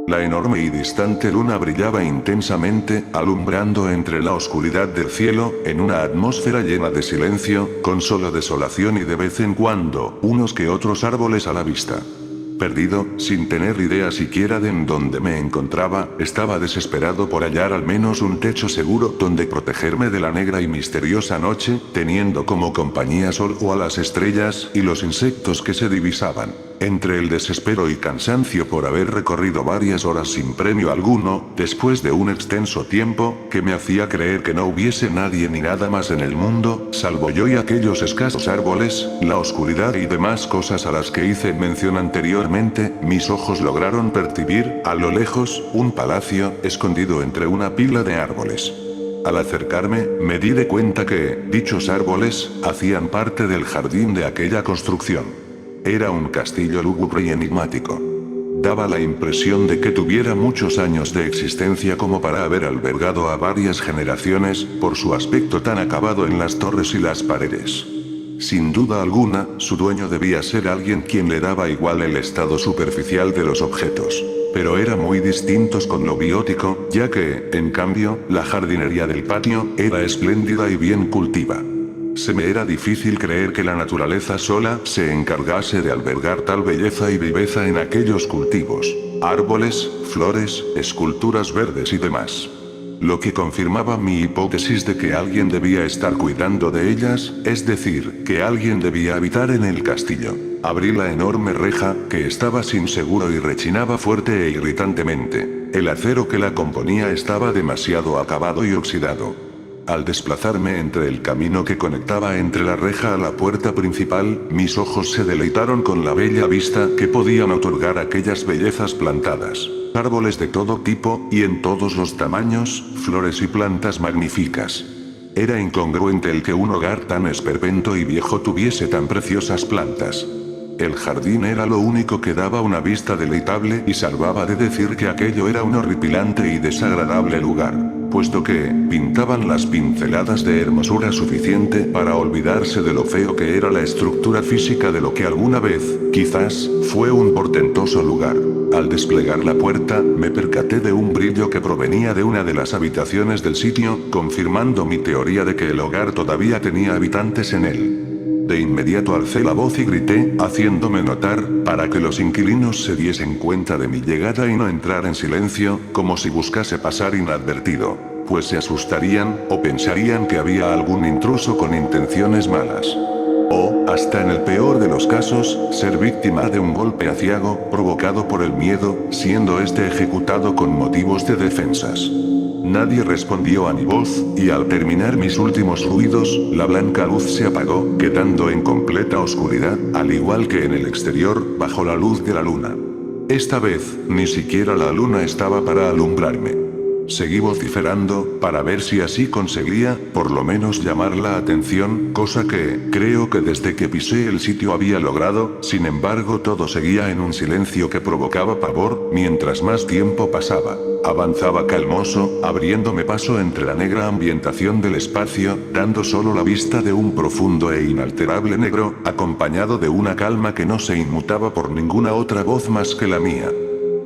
La enorme y distante luna brillaba intensamente, alumbrando entre la oscuridad del cielo, en una atmósfera llena de silencio, con solo desolación y de vez en cuando, unos que otros árboles a la vista. Perdido, sin tener idea siquiera de en dónde me encontraba, estaba desesperado por hallar al menos un techo seguro donde protegerme de la negra y misteriosa noche, teniendo como compañía sol o a las estrellas y los insectos que se divisaban. Entre el desespero y cansancio por haber recorrido varias horas sin premio alguno, después de un extenso tiempo, que me hacía creer que no hubiese nadie ni nada más en el mundo, salvo yo y aquellos escasos árboles, la oscuridad y demás cosas a las que hice mención anteriormente, mis ojos lograron percibir, a lo lejos, un palacio, escondido entre una pila de árboles. Al acercarme, me di de cuenta que, dichos árboles, hacían parte del jardín de aquella construcción. Era un castillo lúgubre y enigmático. Daba la impresión de que tuviera muchos años de existencia como para haber albergado a varias generaciones, por su aspecto tan acabado en las torres y las paredes. Sin duda alguna, su dueño debía ser alguien quien le daba igual el estado superficial de los objetos. Pero era muy distintos con lo biótico, ya que, en cambio, la jardinería del patio era espléndida y bien cultiva. Se me era difícil creer que la naturaleza sola se encargase de albergar tal belleza y viveza en aquellos cultivos, árboles, flores, esculturas verdes y demás. Lo que confirmaba mi hipótesis de que alguien debía estar cuidando de ellas, es decir, que alguien debía habitar en el castillo. Abrí la enorme reja, que estaba sin seguro y rechinaba fuerte e irritantemente. El acero que la componía estaba demasiado acabado y oxidado. Al desplazarme entre el camino que conectaba entre la reja a la puerta principal, mis ojos se deleitaron con la bella vista que podían otorgar aquellas bellezas plantadas. Árboles de todo tipo, y en todos los tamaños, flores y plantas magníficas. Era incongruente el que un hogar tan esperpento y viejo tuviese tan preciosas plantas. El jardín era lo único que daba una vista deleitable y salvaba de decir que aquello era un horripilante y desagradable lugar, puesto que pintaban las pinceladas de hermosura suficiente para olvidarse de lo feo que era la estructura física de lo que alguna vez, quizás, fue un portentoso lugar. Al desplegar la puerta, me percaté de un brillo que provenía de una de las habitaciones del sitio, confirmando mi teoría de que el hogar todavía tenía habitantes en él. De inmediato alcé la voz y grité, haciéndome notar, para que los inquilinos se diesen cuenta de mi llegada y no entrar en silencio, como si buscase pasar inadvertido, pues se asustarían, o pensarían que había algún intruso con intenciones malas. O, hasta en el peor de los casos, ser víctima de un golpe aciago, provocado por el miedo, siendo este ejecutado con motivos de defensas. Nadie respondió a mi voz, y al terminar mis últimos ruidos, la blanca luz se apagó, quedando en completa oscuridad, al igual que en el exterior, bajo la luz de la luna. Esta vez, ni siquiera la luna estaba para alumbrarme. Seguí vociferando, para ver si así conseguía, por lo menos llamar la atención, cosa que, creo que desde que pisé el sitio había logrado, sin embargo todo seguía en un silencio que provocaba pavor, mientras más tiempo pasaba. Avanzaba calmoso, abriéndome paso entre la negra ambientación del espacio, dando solo la vista de un profundo e inalterable negro, acompañado de una calma que no se inmutaba por ninguna otra voz más que la mía.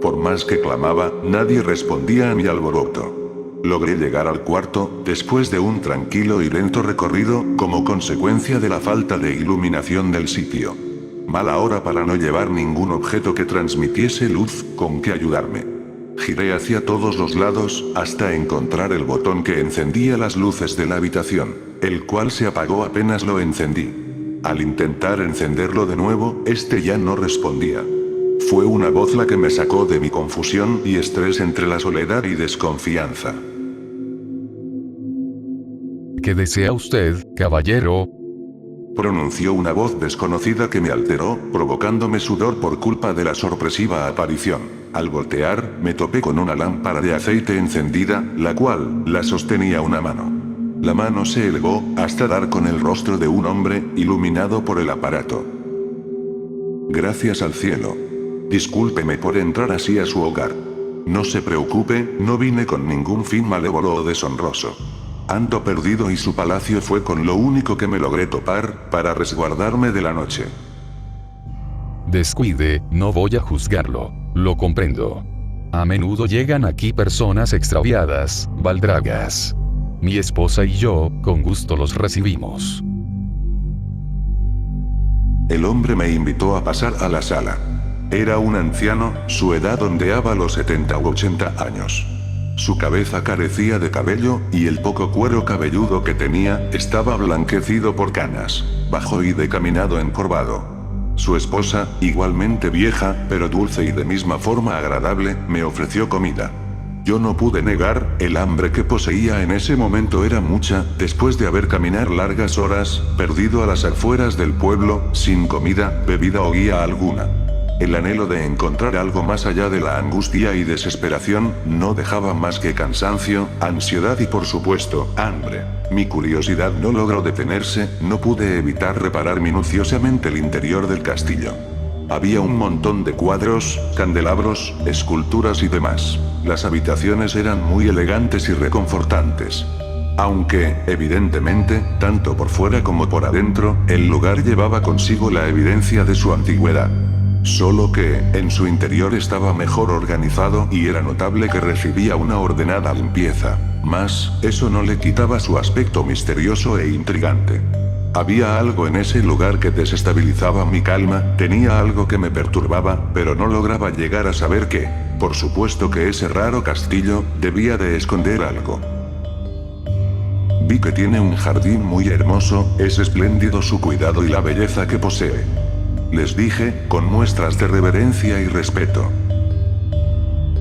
Por más que clamaba, nadie respondía a mi alboroto. Logré llegar al cuarto, después de un tranquilo y lento recorrido, como consecuencia de la falta de iluminación del sitio. Mala hora para no llevar ningún objeto que transmitiese luz, con que ayudarme. Giré hacia todos los lados, hasta encontrar el botón que encendía las luces de la habitación, el cual se apagó apenas lo encendí. Al intentar encenderlo de nuevo, este ya no respondía. Fue una voz la que me sacó de mi confusión y estrés entre la soledad y desconfianza. ¿Qué desea usted, caballero? Pronunció una voz desconocida que me alteró, provocándome sudor por culpa de la sorpresiva aparición. Al voltear, me topé con una lámpara de aceite encendida, la cual la sostenía una mano. La mano se elevó, hasta dar con el rostro de un hombre, iluminado por el aparato. Gracias al cielo. Discúlpeme por entrar así a su hogar. No se preocupe, no vine con ningún fin malévolo o deshonroso. Ando perdido y su palacio fue con lo único que me logré topar, para resguardarme de la noche. Descuide, no voy a juzgarlo. Lo comprendo. A menudo llegan aquí personas extraviadas, baldragas. Mi esposa y yo, con gusto los recibimos. El hombre me invitó a pasar a la sala. Era un anciano, su edad ondeaba los 70 u 80 años. Su cabeza carecía de cabello, y el poco cuero cabelludo que tenía, estaba blanquecido por canas, bajo y decaminado encorvado. Su esposa, igualmente vieja, pero dulce y de misma forma agradable, me ofreció comida. Yo no pude negar, el hambre que poseía en ese momento era mucha, después de haber caminado largas horas, perdido a las afueras del pueblo, sin comida, bebida o guía alguna. El anhelo de encontrar algo más allá de la angustia y desesperación, no dejaba más que cansancio, ansiedad y por supuesto, hambre. Mi curiosidad no logró detenerse, no pude evitar reparar minuciosamente el interior del castillo. Había un montón de cuadros, candelabros, esculturas y demás. Las habitaciones eran muy elegantes y reconfortantes. Aunque, evidentemente, tanto por fuera como por adentro, el lugar llevaba consigo la evidencia de su antigüedad. Solo que, en su interior estaba mejor organizado y era notable que recibía una ordenada limpieza. Mas, eso no le quitaba su aspecto misterioso e intrigante. Había algo en ese lugar que desestabilizaba mi calma, tenía algo que me perturbaba, pero no lograba llegar a saber qué. Por supuesto que ese raro castillo debía de esconder algo. Vi que tiene un jardín muy hermoso, es espléndido su cuidado y la belleza que posee. Les dije, con muestras de reverencia y respeto.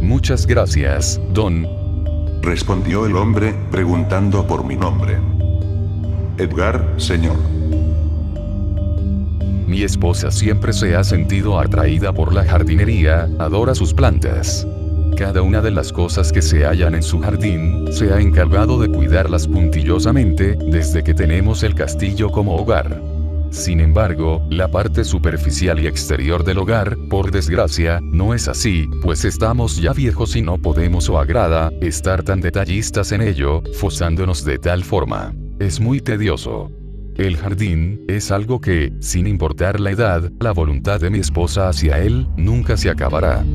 Muchas gracias, don. Respondió el hombre, preguntando por mi nombre. Edgar, señor. Mi esposa siempre se ha sentido atraída por la jardinería, adora sus plantas. Cada una de las cosas que se hallan en su jardín, se ha encargado de cuidarlas puntillosamente, desde que tenemos el castillo como hogar. Sin embargo, la parte superficial y exterior del hogar, por desgracia, no es así, pues estamos ya viejos y no podemos o agrada estar tan detallistas en ello, forzándonos de tal forma. Es muy tedioso. El jardín es algo que, sin importar la edad, la voluntad de mi esposa hacia él, nunca se acabará.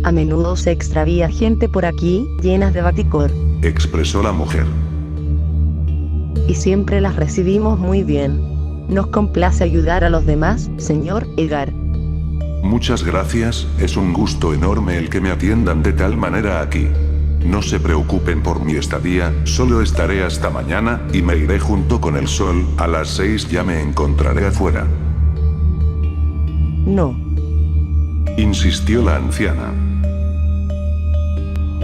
A menudo se extravía gente por aquí, llenas de baticor. Expresó la mujer. Y siempre las recibimos muy bien. Nos complace ayudar a los demás, señor Edgar. Muchas gracias, es un gusto enorme el que me atiendan de tal manera aquí. No se preocupen por mi estadía, solo estaré hasta mañana, y me iré junto con el sol, a las 6 ya me encontraré afuera. No. Insistió la anciana.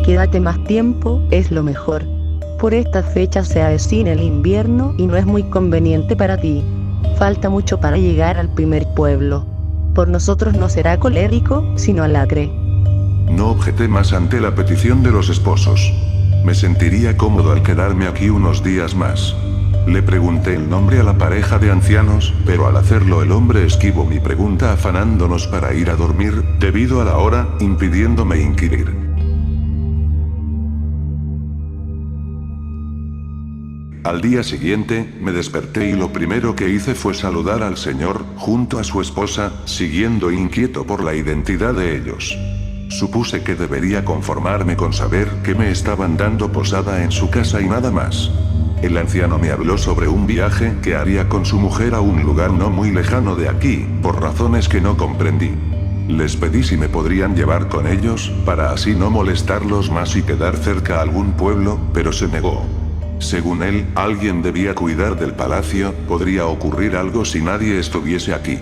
Quédate más tiempo, es lo mejor. Por estas fechas se avecina el invierno y no es muy conveniente para ti. Falta mucho para llegar al primer pueblo. Por nosotros no será colérico, sino alacre. No objeté más ante la petición de los esposos. Me sentiría cómodo al quedarme aquí unos días más. Le pregunté el nombre a la pareja de ancianos, pero al hacerlo el hombre esquivó mi pregunta afanándonos para ir a dormir, debido a la hora, impidiéndome inquirir. Al día siguiente, me desperté y lo primero que hice fue saludar al señor, junto a su esposa, siguiendo inquieto por la identidad de ellos. Supuse que debería conformarme con saber que me estaban dando posada en su casa y nada más. El anciano me habló sobre un viaje que haría con su mujer a un lugar no muy lejano de aquí, por razones que no comprendí. Les pedí si me podrían llevar con ellos, para así no molestarlos más y quedar cerca a algún pueblo, pero se negó. Según él, alguien debía cuidar del palacio, podría ocurrir algo si nadie estuviese aquí.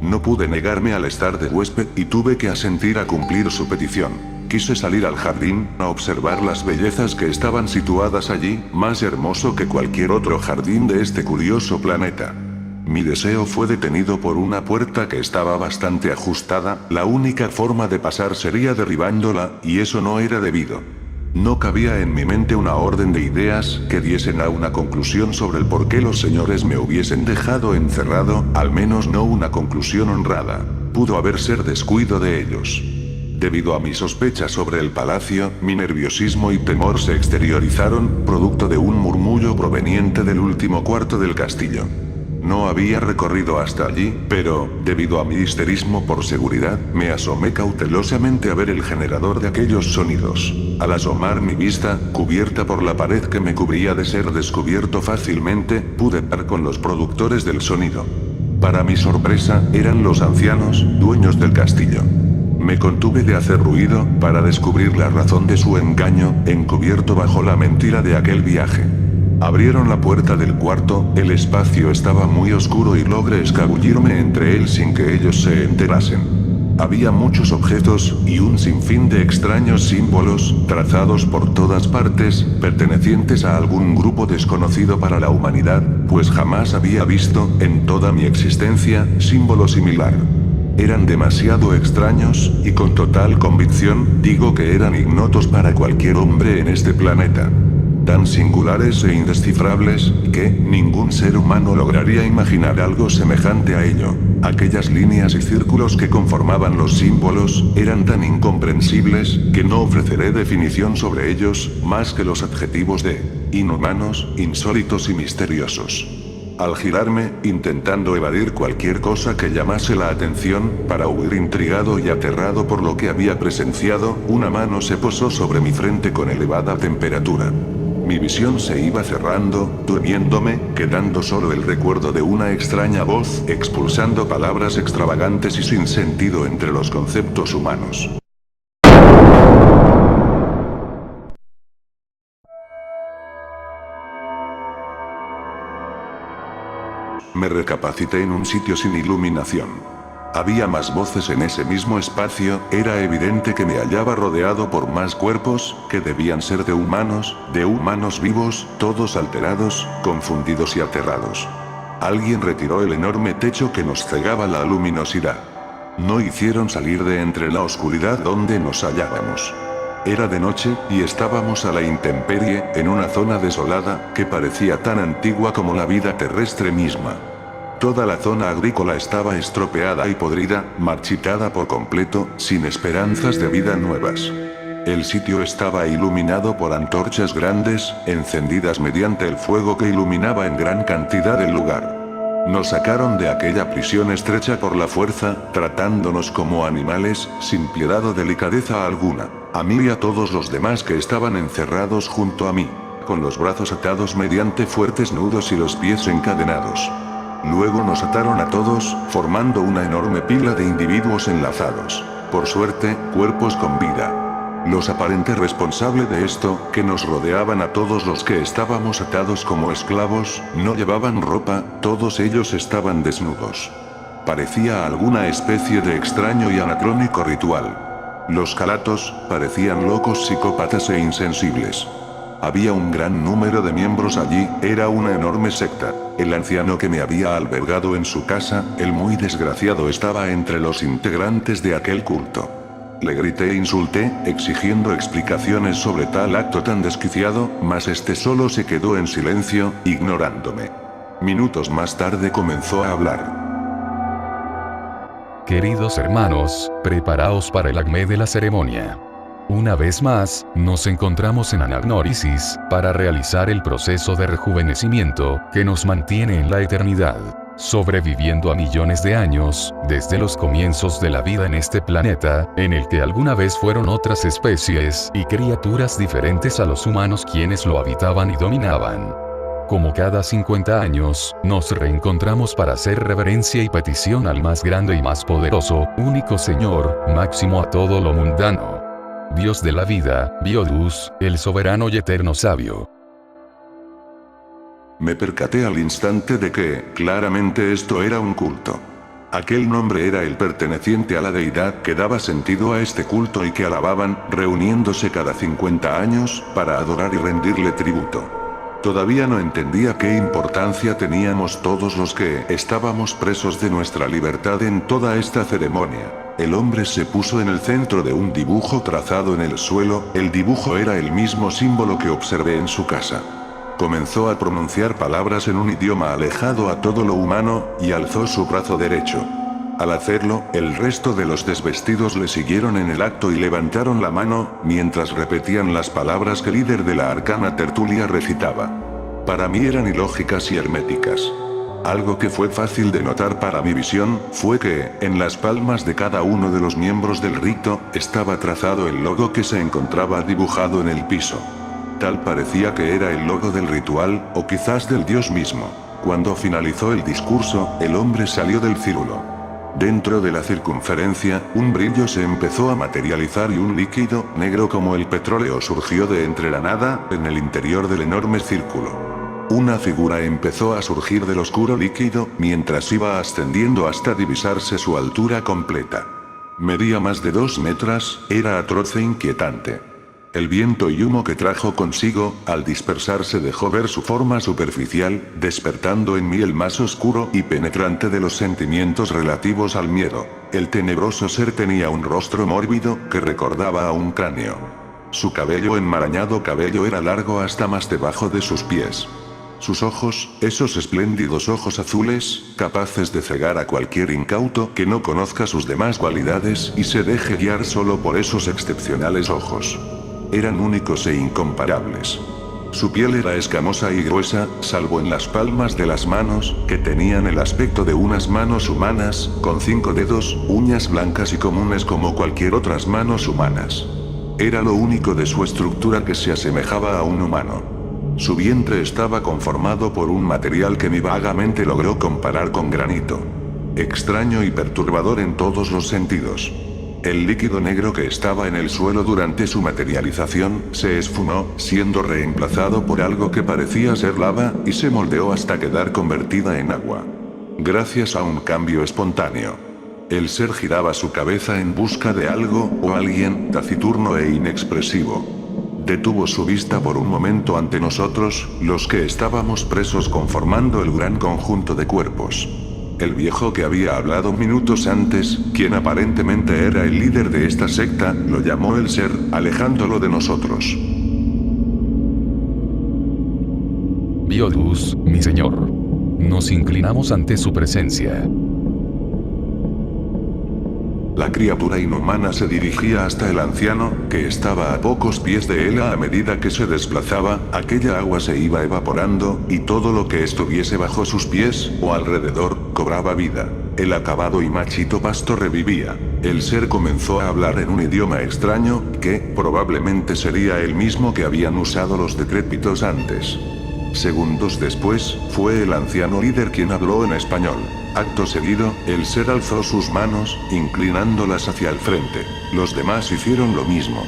No pude negarme al estar de huésped y tuve que asentir a cumplir su petición. Quise salir al jardín, a observar las bellezas que estaban situadas allí, más hermoso que cualquier otro jardín de este curioso planeta. Mi deseo fue detenido por una puerta que estaba bastante ajustada, la única forma de pasar sería derribándola, y eso no era debido. No cabía en mi mente una orden de ideas que diesen a una conclusión sobre el por qué los señores me hubiesen dejado encerrado, al menos no una conclusión honrada. Pudo haber ser descuido de ellos. Debido a mi sospecha sobre el palacio, mi nerviosismo y temor se exteriorizaron, producto de un murmullo proveniente del último cuarto del castillo. No había recorrido hasta allí, pero, debido a mi histerismo por seguridad, me asomé cautelosamente a ver el generador de aquellos sonidos. Al asomar mi vista, cubierta por la pared que me cubría de ser descubierto fácilmente, pude dar con los productores del sonido. Para mi sorpresa, eran los ancianos, dueños del castillo. Me contuve de hacer ruido, para descubrir la razón de su engaño, encubierto bajo la mentira de aquel viaje. Abrieron la puerta del cuarto, el espacio estaba muy oscuro y logré escabullirme entre él sin que ellos se enterasen. Había muchos objetos, y un sinfín de extraños símbolos, trazados por todas partes, pertenecientes a algún grupo desconocido para la humanidad, pues jamás había visto, en toda mi existencia, símbolo similar. Eran demasiado extraños, y con total convicción, digo que eran ignotos para cualquier hombre en este planeta. Tan singulares e indescifrables, que ningún ser humano lograría imaginar algo semejante a ello. Aquellas líneas y círculos que conformaban los símbolos, eran tan incomprensibles, que no ofreceré definición sobre ellos, más que los adjetivos de inhumanos, insólitos y misteriosos. Al girarme, intentando evadir cualquier cosa que llamase la atención, para huir intrigado y aterrado por lo que había presenciado, una mano se posó sobre mi frente con elevada temperatura. Mi visión se iba cerrando, durmiéndome, quedando solo el recuerdo de una extraña voz, expulsando palabras extravagantes y sin sentido entre los conceptos humanos. Me recapacité en un sitio sin iluminación. Había más voces en ese mismo espacio, era evidente que me hallaba rodeado por más cuerpos, que debían ser de humanos vivos, todos alterados, confundidos y aterrados. Alguien retiró el enorme techo que nos cegaba la luminosidad. No hicieron salir de entre la oscuridad donde nos hallábamos. Era de noche, y estábamos a la intemperie, en una zona desolada, que parecía tan antigua como la vida terrestre misma. Toda la zona agrícola estaba estropeada y podrida, marchitada por completo, sin esperanzas de vida nuevas. El sitio estaba iluminado por antorchas grandes, encendidas mediante el fuego que iluminaba en gran cantidad el lugar. Nos sacaron de aquella prisión estrecha por la fuerza, tratándonos como animales, sin piedad o delicadeza alguna, a mí y a todos los demás que estaban encerrados junto a mí, con los brazos atados mediante fuertes nudos y los pies encadenados. Luego nos ataron a todos, formando una enorme pila de individuos enlazados. Por suerte, cuerpos con vida. Los aparentes responsables de esto, que nos rodeaban a todos los que estábamos atados como esclavos, no llevaban ropa, todos ellos estaban desnudos. Parecía alguna especie de extraño y anacrónico ritual. Los calatos, parecían locos psicópatas e insensibles. Había un gran número de miembros allí, era una enorme secta. El anciano que me había albergado en su casa, el muy desgraciado, estaba entre los integrantes de aquel culto. Le grité e insulté, exigiendo explicaciones sobre tal acto tan desquiciado, mas este solo se quedó en silencio, ignorándome. Minutos más tarde comenzó a hablar. Queridos hermanos, preparaos para el acme de la ceremonia. Una vez más, nos encontramos en Anagnórisis, para realizar el proceso de rejuvenecimiento, que nos mantiene en la eternidad, sobreviviendo a millones de años, desde los comienzos de la vida en este planeta, en el que alguna vez fueron otras especies y criaturas diferentes a los humanos quienes lo habitaban y dominaban. Como cada 50 años, nos reencontramos para hacer reverencia y petición al más grande y más poderoso, único Señor, máximo a todo lo mundano. Dios de la vida, Biodus, el soberano y eterno sabio. Me percaté al instante de que, claramente esto era un culto. Aquel nombre era el perteneciente a la deidad que daba sentido a este culto y que alababan, reuniéndose cada 50 años, para adorar y rendirle tributo. Todavía no entendía qué importancia teníamos todos los que estábamos presos de nuestra libertad en toda esta ceremonia. El hombre se puso en el centro de un dibujo trazado en el suelo, el dibujo era el mismo símbolo que observé en su casa. Comenzó a pronunciar palabras en un idioma alejado a todo lo humano, y alzó su brazo derecho. Al hacerlo, el resto de los desvestidos le siguieron en el acto y levantaron la mano, mientras repetían las palabras que el líder de la arcana tertulia recitaba. Para mí eran ilógicas y herméticas. Algo que fue fácil de notar para mi visión, fue que, en las palmas de cada uno de los miembros del rito, estaba trazado el logo que se encontraba dibujado en el piso. Tal parecía que era el logo del ritual, o quizás del dios mismo. Cuando finalizó el discurso, el hombre salió del círculo. Dentro de la circunferencia, un brillo se empezó a materializar y un líquido, negro como el petróleo, surgió de entre la nada, en el interior del enorme círculo. Una figura empezó a surgir del oscuro líquido, mientras iba ascendiendo hasta divisarse su altura completa. Medía más de 2 metros, era atroz e inquietante. El viento y humo que trajo consigo, al dispersarse dejó ver su forma superficial, despertando en mí el más oscuro y penetrante de los sentimientos relativos al miedo. El tenebroso ser tenía un rostro mórbido, que recordaba a un cráneo. Su enmarañado cabello era largo hasta más debajo de sus pies. Sus ojos, esos espléndidos ojos azules, capaces de cegar a cualquier incauto que no conozca sus demás cualidades y se deje guiar solo por esos excepcionales ojos. Eran únicos e incomparables. Su piel era escamosa y gruesa, salvo en las palmas de las manos, que tenían el aspecto de unas manos humanas, con 5 dedos, uñas blancas y comunes como cualquier otras manos humanas. Era lo único de su estructura que se asemejaba a un humano. Su vientre estaba conformado por un material que mi vagamente logró comparar con granito. Extraño y perturbador en todos los sentidos. El líquido negro que estaba en el suelo durante su materialización, se esfumó, siendo reemplazado por algo que parecía ser lava, y se moldeó hasta quedar convertida en agua. Gracias a un cambio espontáneo. El ser giraba su cabeza en busca de algo, o alguien, taciturno e inexpresivo. Detuvo su vista por un momento ante nosotros, los que estábamos presos conformando el gran conjunto de cuerpos. El viejo que había hablado minutos antes, quien aparentemente era el líder de esta secta, lo llamó el ser, alejándolo de nosotros. Biodus, mi señor. Nos inclinamos ante su presencia. La criatura inhumana se dirigía hasta el anciano, que estaba a pocos pies de él. A medida que se desplazaba, aquella agua se iba evaporando, y todo lo que estuviese bajo sus pies, o alrededor, cobraba vida. El acabado y marchito pasto revivía. El ser comenzó a hablar en un idioma extraño, que, probablemente sería el mismo que habían usado los decrépitos antes. Segundos después, fue el anciano líder quien habló en español. Acto seguido, el ser alzó sus manos, inclinándolas hacia el frente. Los demás hicieron lo mismo.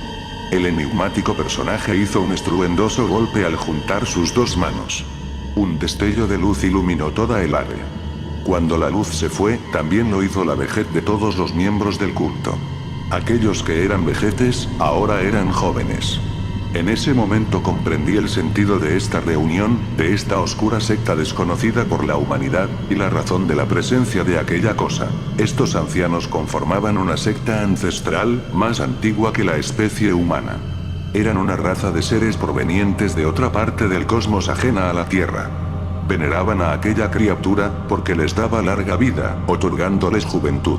El enigmático personaje hizo un estruendoso golpe al juntar sus 2 manos. Un destello de luz iluminó toda el área. Cuando la luz se fue, también lo hizo la vejez de todos los miembros del culto. Aquellos que eran vejetes, ahora eran jóvenes. En ese momento comprendí el sentido de esta reunión, de esta oscura secta desconocida por la humanidad, y la razón de la presencia de aquella cosa. Estos ancianos conformaban una secta ancestral, más antigua que la especie humana. Eran una raza de seres provenientes de otra parte del cosmos ajena a la Tierra. Veneraban a aquella criatura, porque les daba larga vida, otorgándoles juventud.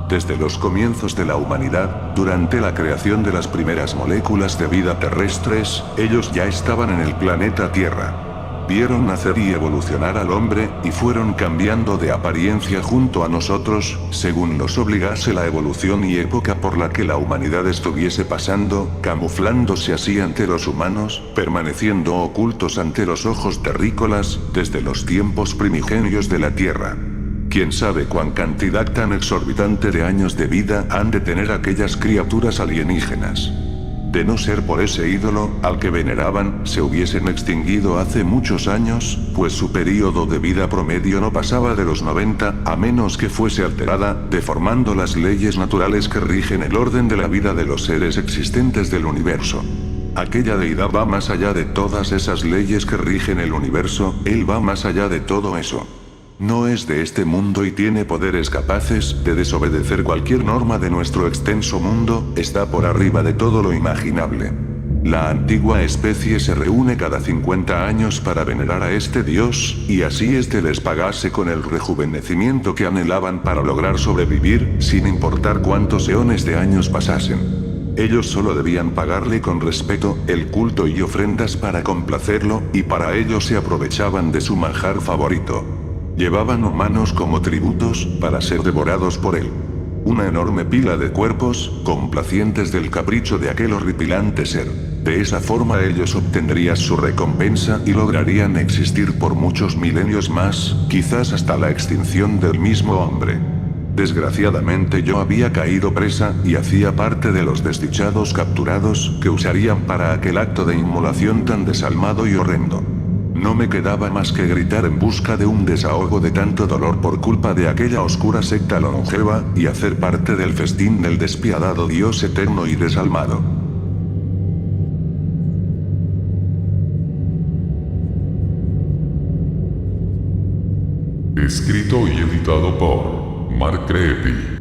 Desde los comienzos de la humanidad, durante la creación de las primeras moléculas de vida terrestres, ellos ya estaban en el planeta Tierra. Vieron nacer y evolucionar al hombre, y fueron cambiando de apariencia junto a nosotros, según los obligase la evolución y época por la que la humanidad estuviese pasando, camuflándose así ante los humanos, permaneciendo ocultos ante los ojos terrícolas, desde los tiempos primigenios de la Tierra. ¿Quién sabe cuán cantidad tan exorbitante de años de vida han de tener aquellas criaturas alienígenas? De no ser por ese ídolo, al que veneraban, se hubiesen extinguido hace muchos años, pues su período de vida promedio no pasaba de los 90, a menos que fuese alterada, deformando las leyes naturales que rigen el orden de la vida de los seres existentes del universo. Aquella deidad va más allá de todas esas leyes que rigen el universo, él va más allá de todo eso. No es de este mundo y tiene poderes capaces de desobedecer cualquier norma de nuestro extenso mundo, está por arriba de todo lo imaginable. La antigua especie se reúne cada 50 años para venerar a este dios, y así este les pagase con el rejuvenecimiento que anhelaban para lograr sobrevivir, sin importar cuántos eones de años pasasen. Ellos solo debían pagarle con respeto, el culto y ofrendas para complacerlo, y para ello se aprovechaban de su manjar favorito. Llevaban humanos como tributos, para ser devorados por él. Una enorme pila de cuerpos, complacientes del capricho de aquel horripilante ser. De esa forma ellos obtendrían su recompensa y lograrían existir por muchos milenios más, quizás hasta la extinción del mismo hombre. Desgraciadamente yo había caído presa, y hacía parte de los desdichados capturados, que usarían para aquel acto de inmolación tan desalmado y horrendo. No me quedaba más que gritar en busca de un desahogo de tanto dolor por culpa de aquella oscura secta longeva, y hacer parte del festín del despiadado Dios eterno y desalmado. Escrito y editado por Mark Creepy.